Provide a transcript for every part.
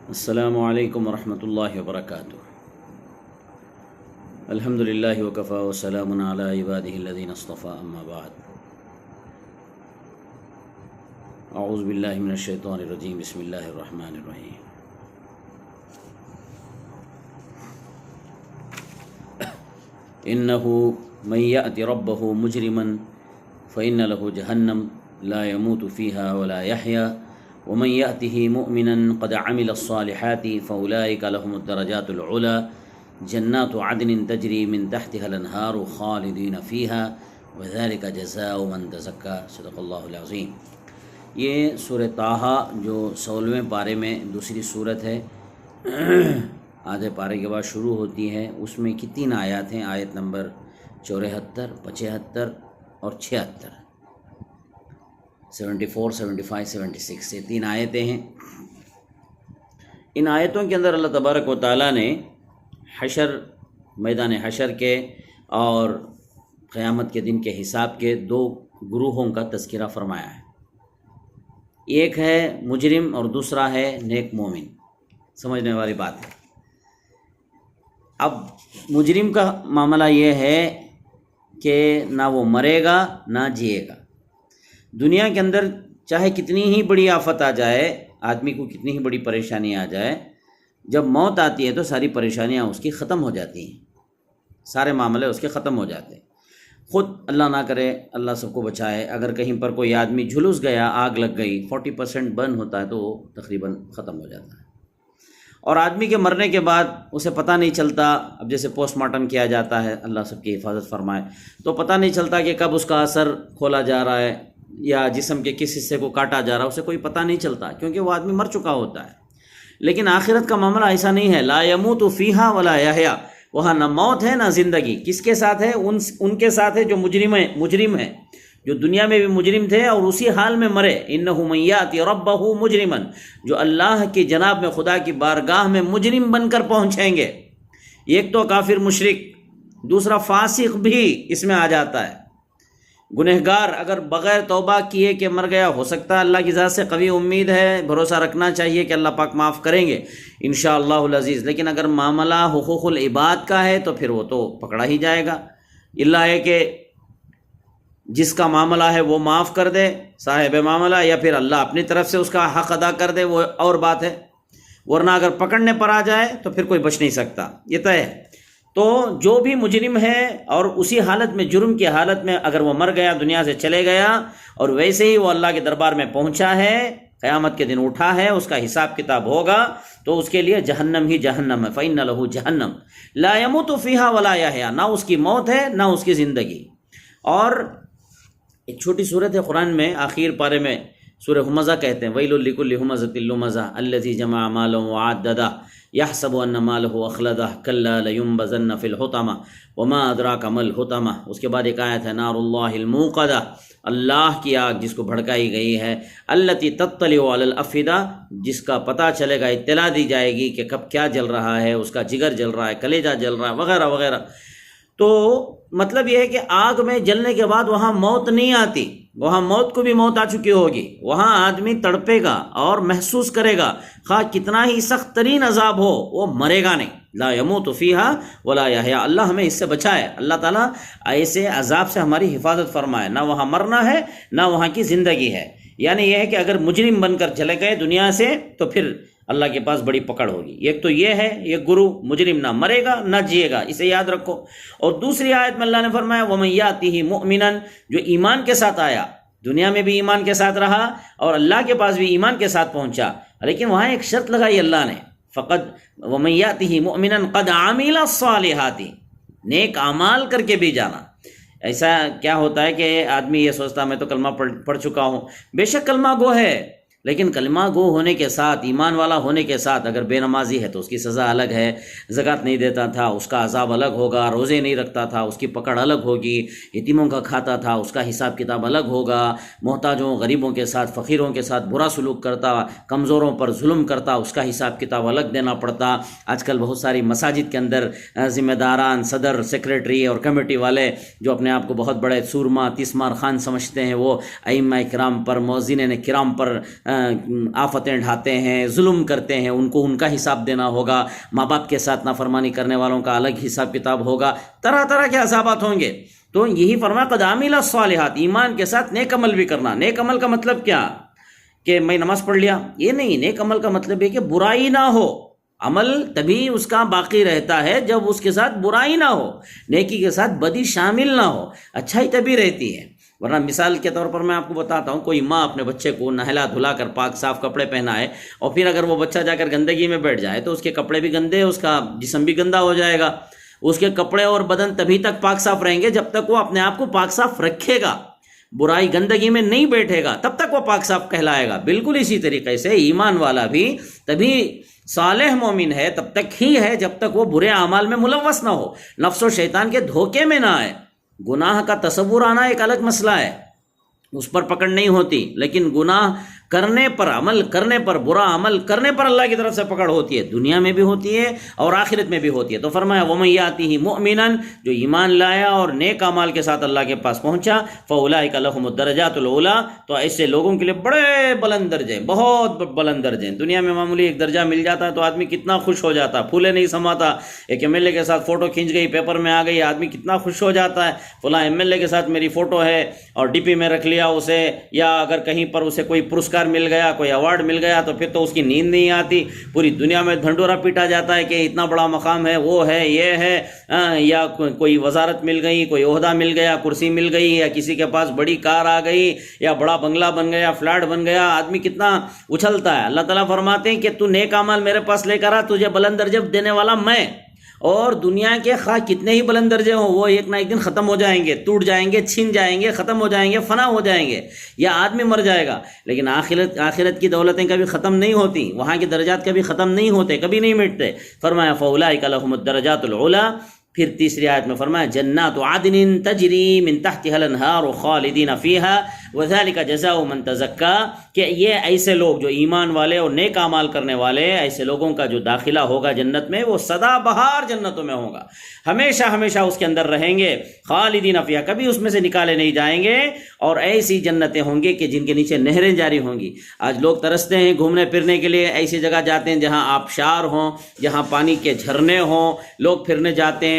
السلام علیکم ورحمۃ اللہ وبرکاتہ۔ الحمد للہ وکفی وسلام علی عبادہ الذین اصطفی، اما بعد۔ اعوذ باللہ من الشیطان الرجیم، بسم اللہ الرحمن الرحیم۔ انہ من یأت ربہ مجرما فإن له جہنم لا يموت فیہا ولا یحیا ومن یأتہ مؤمنا قد عمل الصالحات فأولئک لهم الدرجات العلی جنات عدن تجری من تحتها الانہار خالدین فیہا وذلک جزاء من تزکی۔ صدق اللہ العظیم۔ یہ سورہ طٰہٰ جو 16ویں پارے میں دوسری سورت ہے، آدھے پارے کے بعد شروع ہوتی ہے۔ اس میں کی 3 آیات ہیں، آیت نمبر 74، 75 اور 76، 74، 75، 76، یہ 3 آیتیں ہیں۔ ان آیتوں کے اندر اللہ تبارک و تعالیٰ نے میدان حشر کے اور قیامت کے دن کے حساب کے 2 گروہوں کا تذکرہ فرمایا ہے۔ ایک ہے مجرم اور دوسرا ہے نیک مومن۔ سمجھنے والی بات ہے۔ اب مجرم کا معاملہ یہ ہے کہ نہ وہ مرے گا نہ جیے گا۔ دنیا کے اندر چاہے کتنی ہی بڑی آفت آ جائے، آدمی کو کتنی ہی بڑی پریشانی آ جائے، جب موت آتی ہے تو ساری پریشانیاں اس کی ختم ہو جاتی ہیں، سارے معاملے اس کے ختم ہو جاتے ہیں۔ خود اللہ نہ کرے، اللہ سب کو بچائے، اگر کہیں پر کوئی آدمی جھلس گیا، آگ لگ گئی، 40% برن ہوتا ہے تو وہ تقریباً ختم ہو جاتا ہے۔ اور آدمی کے مرنے کے بعد اسے پتہ نہیں چلتا، اب جیسے پوسٹ مارٹم کیا جاتا ہے، اللہ سب کی حفاظت فرمائے، تو پتہ نہیں چلتا کہ کب اس کا اثر کھولا جا رہا ہے یا جسم کے کس حصے کو کاٹا جا رہا ہے، اسے کوئی پتہ نہیں چلتا کیونکہ وہ آدمی مر چکا ہوتا ہے۔ لیکن آخرت کا معاملہ ایسا نہیں ہے، لا یموت فیہا ولا یحیا، وہاں نہ موت ہے نہ زندگی۔ کس کے ساتھ ہے؟ ان کے ساتھ ہے جو مجرم ہیں، جو دنیا میں بھی مجرم تھے اور اسی حال میں مرے۔ انہ من یأتی ربہ مجرما، جو اللہ کی جناب میں، خدا کی بارگاہ میں مجرم بن کر پہنچیں گے۔ ایک تو کافر مشرک، دوسرا فاسق بھی اس میں آ جاتا ہے۔ گنہگار اگر بغیر توبہ کیے کہ مر گیا، ہو سکتا ہے، اللہ کی ذات سے قوی امید ہے، بھروسہ رکھنا چاہیے کہ اللہ پاک معاف کریں گے انشاءاللہ العزیز۔ لیکن اگر معاملہ حقوق العباد کا ہے تو پھر وہ تو پکڑا ہی جائے گا۔ اللہ ہے کہ جس کا معاملہ ہے وہ معاف کر دے صاحب معاملہ، یا پھر اللہ اپنی طرف سے اس کا حق ادا کر دے، وہ اور بات ہے، ورنہ اگر پکڑنے پر آ جائے تو پھر کوئی بچ نہیں سکتا، یہ طے ہے۔ تو جو بھی مجرم ہے اور اسی حالت میں، جرم کی حالت میں اگر وہ مر گیا، دنیا سے چلے گیا، اور ویسے ہی وہ اللہ کے دربار میں پہنچا ہے، قیامت کے دن اٹھا ہے، اس کا حساب کتاب ہوگا، تو اس کے لیے جہنم ہی جہنم ہے۔ فإن له جہنم لا يموت فيها ولا يحيى، نہ اس کی موت ہے نہ اس کی زندگی۔ اور ایک چھوٹی صورت ہے قرآن میں، آخر پارے میں سورہ ہمزہ کہتے ہیں، ویل لکل ہمزۃ لمزہ الذی جمع مالا وعددہ یحسب ان مالہ اخلدہ کلا لینبذن فی الحطمہ وما ادراک ما الحطمہ۔ اس کے بعد ایک آیت ہے، نار اللہ الموقدہ، اللہ کی آگ جس کو بھڑکائی گئی ہے، التی تطلع علی الافئدہ، جس کا پتہ چلے گا، اطلاع دی جائے گی کہ کب کیا جل رہا ہے، اس کا جگر جل رہا ہے، کلیجہ جل رہا ہے، وغیرہ وغیرہ۔ تو مطلب یہ ہے کہ آگ میں جلنے کے بعد وہاں موت نہیں آتی، وہاں موت کو بھی موت آ چکی ہوگی، وہاں آدمی تڑپے گا اور محسوس کرے گا، خواہ کتنا ہی سخت ترین عذاب ہو، وہ مرے گا نہیں۔ لا یموت فیہا ولا یحیا، اللہ ہمیں اس سے بچائے، اللہ تعالیٰ ایسے عذاب سے ہماری حفاظت فرمائے، نہ وہاں مرنا ہے نہ وہاں کی زندگی ہے۔ یعنی یہ ہے کہ اگر مجرم بن کر چلے گئے دنیا سے تو پھر اللہ کے پاس بڑی پکڑ ہوگی۔ ایک تو یہ ہے، یہ گرو مجرم نہ مرے گا نہ جیے گا، اسے یاد رکھو۔ اور دوسری آیت میں اللہ نے فرمایا، وَمَن يَأْتِهِ مُؤْمِنًا، جو ایمان کے ساتھ آیا، دنیا میں بھی ایمان کے ساتھ رہا اور اللہ کے پاس بھی ایمان کے ساتھ پہنچا، لیکن وہاں ایک شرط لگائی اللہ نے، فقط وَمَن يَأْتِهِ مُؤْمِنًا قَدْ عَمِلَ الصَّالِحَاتِ، نیک اعمال کر کے بھی جانا۔ ایسا کیا ہوتا ہے کہ آدمی یہ سوچتا میں تو کلمہ پڑھ چکا ہوں، بے شک کلمہ گو ہے، لیکن کلمہ گو ہونے کے ساتھ، ایمان والا ہونے کے ساتھ اگر بے نمازی ہے تو اس کی سزا الگ ہے، زکوٰۃ نہیں دیتا تھا اس کا عذاب الگ ہوگا، روزے نہیں رکھتا تھا اس کی پکڑ الگ ہوگی، یتیموں کا کھاتا تھا اس کا حساب کتاب الگ ہوگا، محتاجوں غریبوں کے ساتھ، فقیروں کے ساتھ برا سلوک کرتا، کمزوروں پر ظلم کرتا، اس کا حساب کتاب الگ دینا پڑتا۔ آج کل بہت ساری مساجد کے اندر ذمہ داران، صدر، سیکریٹری اور کمیٹی والے جو اپنے آپ کو بہت بڑے سورما تیسمار خان سمجھتے ہیں، وہ ائمہ کرام پر، مؤذنین کرام پر آفتیں ڈھاتے ہیں، ظلم کرتے ہیں، ان کو ان کا حساب دینا ہوگا، ماں باپ کے ساتھ نافرمانی کرنے والوں کا الگ حساب کتاب ہوگا، طرح طرح کے عذابات ہوں گے۔ تو یہی فرمایا قد عمل الصالحات، ایمان کے ساتھ نیک عمل بھی کرنا۔ نیک عمل کا مطلب کیا کہ میں نماز پڑھ لیا، یہ نہیں۔ نیک عمل کا مطلب ہے کہ برائی نہ ہو، عمل تبھی اس کا باقی رہتا ہے جب اس کے ساتھ برائی نہ ہو، نیکی کے ساتھ بدی شامل نہ ہو، اچھائی تبھی رہتی ہے۔ ورنہ مثال کے طور پر میں آپ کو بتاتا ہوں، کوئی ماں اپنے بچے کو نہلا دھلا کر پاک صاف کپڑے پہنائے اور پھر اگر وہ بچہ جا کر گندگی میں بیٹھ جائے تو اس کے کپڑے بھی گندے، اس کا جسم بھی گندا ہو جائے گا۔ اس کے کپڑے اور بدن تبھی تک پاک صاف رہیں گے جب تک وہ اپنے آپ کو پاک صاف رکھے گا، برائی گندگی میں نہیں بیٹھے گا، تب تک وہ پاک صاف کہلائے گا۔ بالکل اسی طریقے سے ایمان والا بھی تبھی صالح مومن ہے، تب تک ہی ہے جب تک وہ برے اعمال میں ملوث نہ ہو، نفس و شیطان کے دھوکے میں نہ آئے۔ گناہ کا تصور آنا ایک الگ مسئلہ ہے، اس پر پکڑ نہیں ہوتی، لیکن گناہ کرنے پر، عمل کرنے پر، برا عمل کرنے پر اللہ کی طرف سے پکڑ ہوتی ہے، دنیا میں بھی ہوتی ہے اور آخرت میں بھی ہوتی ہے۔ تو فرمایا وَمَن يَأْتِهِ مُؤْمِنًا، جو ایمان لایا اور نیک اعمال کے ساتھ اللہ کے پاس پہنچا، فَأُولَٰئِكَ لَهُمُ الدَّرَجَاتُ الْعُلَىٰ، تو ایسے لوگوں کے لیے بڑے بلند درجے، بہت بلند درجے۔ دنیا میں معمولی ایک درجہ مل جاتا ہے تو آدمی کتنا خوش ہو جاتا، پھولے نہیں سماتا۔ ایک ایم ایل اے کے ساتھ فوٹو کھینچ گئی، پیپر میں آ گئی، آدمی کتنا خوش ہو جاتا ہے، فلاں ایم ایل اے کے ساتھ میری فوٹو ہے اور ڈی پی میں رکھ لیا اسے، یا اگر کہیں پر اسے کوئی پرسکار مل گیا، کوئی ایوارڈ مل گیا تو پھر تو اس کی نیند نہیں آتی، پوری دنیا میں ڈھنڈورا پیٹا جاتا ہے کہ اتنا بڑا مقام ہے، وہ ہے، یہ ہے، یا کوئی وزارت مل گئی، کوئی عہدہ مل گیا، کرسی مل گئی، یا کسی کے پاس بڑی کار آ گئی، یا بڑا بنگلہ بن گیا، فلیٹ بن گیا، آدمی کتنا اچھلتا ہے۔ اللہ تعالیٰ فرماتے ہیں کہ تو نیک اعمال میرے پاس لے کر آ، تجھے بلند درجے دینے والا میں، اور دنیا کے خواہ کتنے ہی بلند درجے ہوں وہ ایک نہ ایک دن ختم ہو جائیں گے، ٹوٹ جائیں گے، چھن جائیں گے، ختم ہو جائیں گے، فنا ہو جائیں گے، یا آدمی مر جائے گا۔ لیکن آخرت کی دولتیں کبھی ختم نہیں ہوتی، وہاں کے درجات کبھی ختم نہیں ہوتے، کبھی نہیں مٹتے۔ فرمایا فَأُولَٰئِكَ لَهُمُ الدَّرَجَاتُ الْعُلَىٰ، پھر تیسری آیت میں فرمایا جنات عدن تجری من تحتها الانہار خالدین فیہا وذلک جزاء من تزکا، کہ یہ ایسے لوگ جو ایمان والے اور نیک اعمال کرنے والے، ایسے لوگوں کا جو داخلہ ہوگا جنت میں، وہ سدا بہار جنتوں میں ہوگا، ہمیشہ ہمیشہ اس کے اندر رہیں گے، خالدین فیہا، کبھی اس میں سے نکالے نہیں جائیں گے، اور ایسی جنتیں ہوں گی کہ جن کے نیچے نہریں جاری ہوں گی۔ آج لوگ ترستے ہیں گھومنے پھرنے کے لیے، ایسی جگہ جاتے ہیں جہاں آبشار ہوں، جہاں پانی کے جھرنے ہوں، لوگ پھرنے جاتے ہیں،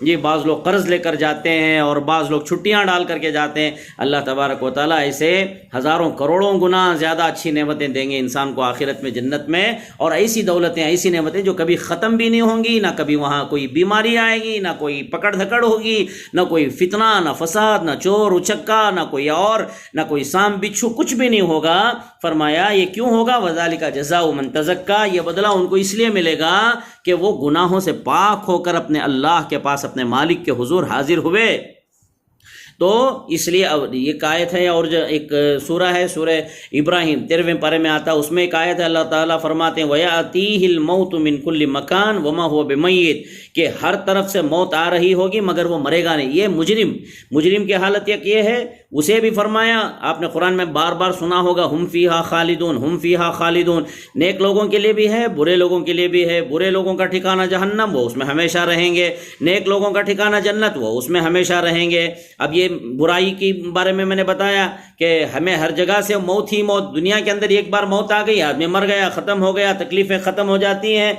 یہ بعض لوگ قرض لے کر جاتے ہیں اور بعض لوگ چھٹیاں ڈال کر کے جاتے ہیں۔ اللہ تبارک و تعالیٰ ایسے ہزاروں کروڑوں گنا زیادہ اچھی نعمتیں دیں گے انسان کو آخرت میں، جنت میں، اور ایسی دولتیں، ایسی نعمتیں جو کبھی ختم بھی نہیں ہوں گی، نہ کبھی وہاں کوئی بیماری آئے گی، نہ کوئی پکڑ دھکڑ ہوگی، نہ کوئی فتنہ، نہ فساد، نہ چور اچکا، نہ کوئی اور، نہ کوئی سام بچھو، کچھ بھی نہیں ہوگا۔ فرمایا یہ کیوں ہوگا؟ وذالک جزاء من تزکا، یہ بدلہ ان کو اس لیے ملے گا کہ وہ گناہوں سے پاک ہو کر اپنے اللہ کے پاس، اپنے مالک کے حضور حاضر ہوئے۔ تو اس لیے ایک آیت ہے، اور جو ایک سورہ ہے، سورہ ابراہیم 13ویں پارے میں آتا ہے، اس میں ایک آیت ہے، اللہ تعالیٰ فرماتے ہیں وَيَأْتِيهِ الْمَوْتُ مِنْ كُلِّ مَكَانٍ وَمَا هُوَ بِمَيِّتٍ، کہ ہر طرف سے موت آ رہی ہوگی مگر وہ مرے گا نہیں۔ یہ مجرم کی حالت یہ ہے، اسے بھی فرمایا، آپ نے قرآن میں بار بار سنا ہوگا ہم فیہا خالدون، ہم فیہا خالدون، نیک لوگوں کے لیے بھی ہے، برے لوگوں کے لیے بھی ہے۔ برے لوگوں کا ٹھکانہ جہنم، وہ اس میں ہمیشہ رہیں گے، نیک لوگوں کا ٹھکانہ جنت، وہ اس میں ہمیشہ رہیں گے۔ اب یہ برائی کے بارے میں نے بتایا کہ ہمیں ہر جگہ سے موت ہی موت، دنیا کے اندر ایک بار موت آ گئی، آدمی مر گیا، ختم ہو گیا، تکلیفیں ختم ہو جاتی ہیں،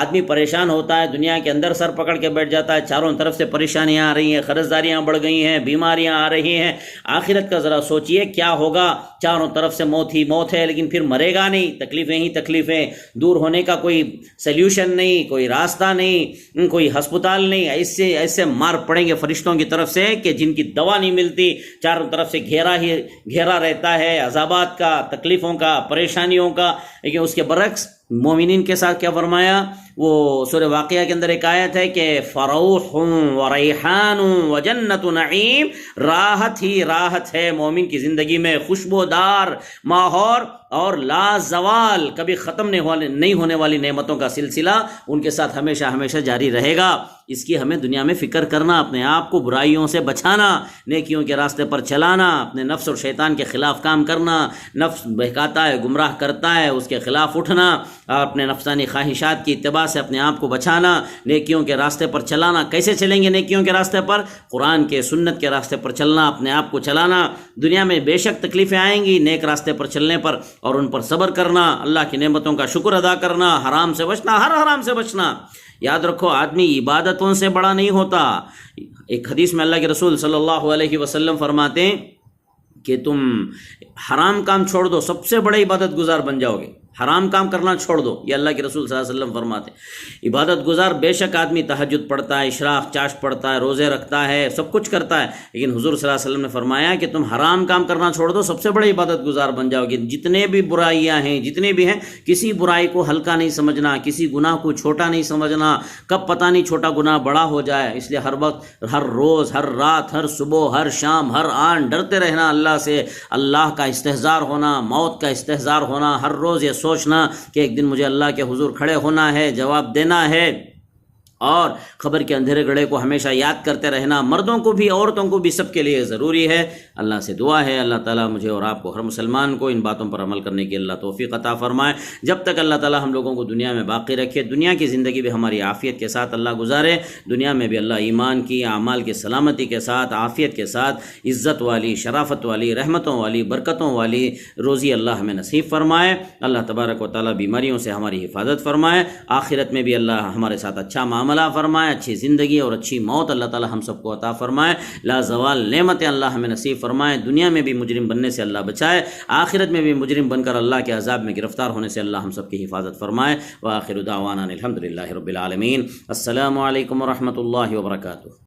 آدمی پریشان ہوتا ہے، دنیا کے اندر سر پکڑ کے بیٹھ جاتا ہے، چاروں طرف سے پریشانیاں آ رہی ہیں، قرضداریاں بڑھ گئی ہیں، بیماریاں آ رہی ہیں۔ آخرت کا ذرا سوچئے کیا ہوگا، چاروں طرف سے موت ہی موت ہے، لیکن پھر مرے گا نہیں، تکلیفیں ہی تکلیفیں، دور ہونے کا کوئی سلیوشن نہیں، کوئی راستہ نہیں، کوئی ہسپتال نہیں، ایسے مار پڑیں گے فرشتوں کی طرف سے کہ جن کی دوا نہیں ملتی، چاروں طرف سے گھیرا رہتا ہے عذابات کا، تکلیفوں کا، پریشانیوں کا۔ لیکن اس کے برعکس مومنین کے ساتھ کیا فرمایا؟ وہ سورہ واقعہ کے اندر ایک آیت ہے کہ فروح و ریحان و جنت نعیم، راحت ہی راحت ہے مومن کی زندگی میں، خوشبودار ماحول اور لا زوال، کبھی ختم نہیں ہونے والی نعمتوں کا سلسلہ ان کے ساتھ ہمیشہ ہمیشہ جاری رہے گا۔ اس کی ہمیں دنیا میں فکر کرنا، اپنے آپ کو برائیوں سے بچانا، نیکیوں کے راستے پر چلانا، اپنے نفس اور شیطان کے خلاف کام کرنا۔ نفس بہکاتا ہے، گمراہ کرتا ہے، اس کے خلاف اٹھنا، اپنے نفسانی خواہشات کی اتباع سے اپنے آپ کو بچانا، نیکیوں کے راستے پر چلانا۔ کیسے چلیں گے نیکیوں کے راستے پر؟ قرآن کے، سنت کے راستے پر چلنا، اپنے آپ کو چلانا۔ دنیا میں بے شک تکلیفیں آئیں گی نیک راستے پر چلنے پر، اور ان پر صبر کرنا، اللہ کی نعمتوں کا شکر ادا کرنا، حرام سے بچنا، ہر حرام سے بچنا۔ یاد رکھو آدمی عبادتوں سے بڑا نہیں ہوتا۔ ایک حدیث میں اللہ کے رسول صلی اللہ علیہ وسلم فرماتے ہیں کہ تم حرام کام چھوڑ دو، سب سے بڑے عبادت گزار بن جاؤ گے۔ حرام کام کرنا چھوڑ دو، یہ اللہ کے رسول صلی اللہ علیہ وسلم فرماتے ہیں۔ عبادت گزار بے شک آدمی تہجد پڑھتا ہے، اشراق چاشت پڑھتا ہے، روزے رکھتا ہے، سب کچھ کرتا ہے، لیکن حضور صلی اللہ علیہ وسلم نے فرمایا کہ تم حرام کام کرنا چھوڑ دو، سب سے بڑے عبادت گزار بن جاؤ گے۔ جتنے بھی برائیاں ہیں، جتنے بھی ہیں، کسی برائی کو ہلکا نہیں سمجھنا، کسی گناہ کو چھوٹا نہیں سمجھنا، کب پتہ نہیں چھوٹا گناہ بڑا ہو جائے، اس لیے ہر وقت، ہر روز، ہر رات، ہر صبح، ہر شام، ہر آن ڈرتے رہنا اللہ سے، اللہ کا استحضار ہونا، موت کا استحضار ہونا، ہر روز یہ سوچنا کہ ایک دن مجھے اللہ کے حضور کھڑے ہونا ہے، جواب دینا ہے، اور خبر کے اندھیرے گڑھے کو ہمیشہ یاد کرتے رہنا، مردوں کو بھی عورتوں کو بھی سب کے لیے ضروری ہے۔ اللہ سے دعا ہے اللہ تعالیٰ مجھے اور آپ کو، ہر مسلمان کو ان باتوں پر عمل کرنے کی اللہ توفیق عطا فرمائے۔ جب تک اللہ تعالیٰ ہم لوگوں کو دنیا میں باقی رکھے، دنیا کی زندگی بھی ہماری عافیت کے ساتھ اللہ گزارے، دنیا میں بھی اللہ ایمان کی، اعمال کی سلامتی کے ساتھ، عافیت کے ساتھ، عزت والی، شرافت والی، رحمتوں والی، برکتوں والی روزی اللہ ہمیں نصیب فرمائے۔ اللہ تبارک و تعالیٰ بیماریوں سے ہماری حفاظت فرمائے، آخرت میں بھی اللہ ہمارے ساتھ اچھا معاملہ فرمائے، اچھی زندگی اور اچھی موت اللہ تعالی ہم سب کو عطا فرمائے، لا زوال نعمتیں اللہ ہمیں نصیب فرمائے، دنیا میں بھی مجرم بننے سے اللہ بچائے، آخرت میں بھی مجرم بن کر اللہ کے عذاب میں گرفتار ہونے سے اللہ ہم سب کی حفاظت فرمائے۔ وآخر دعوانا الحمدللہ رب العالمین۔ السلام علیکم ورحمۃ اللہ وبرکاتہ۔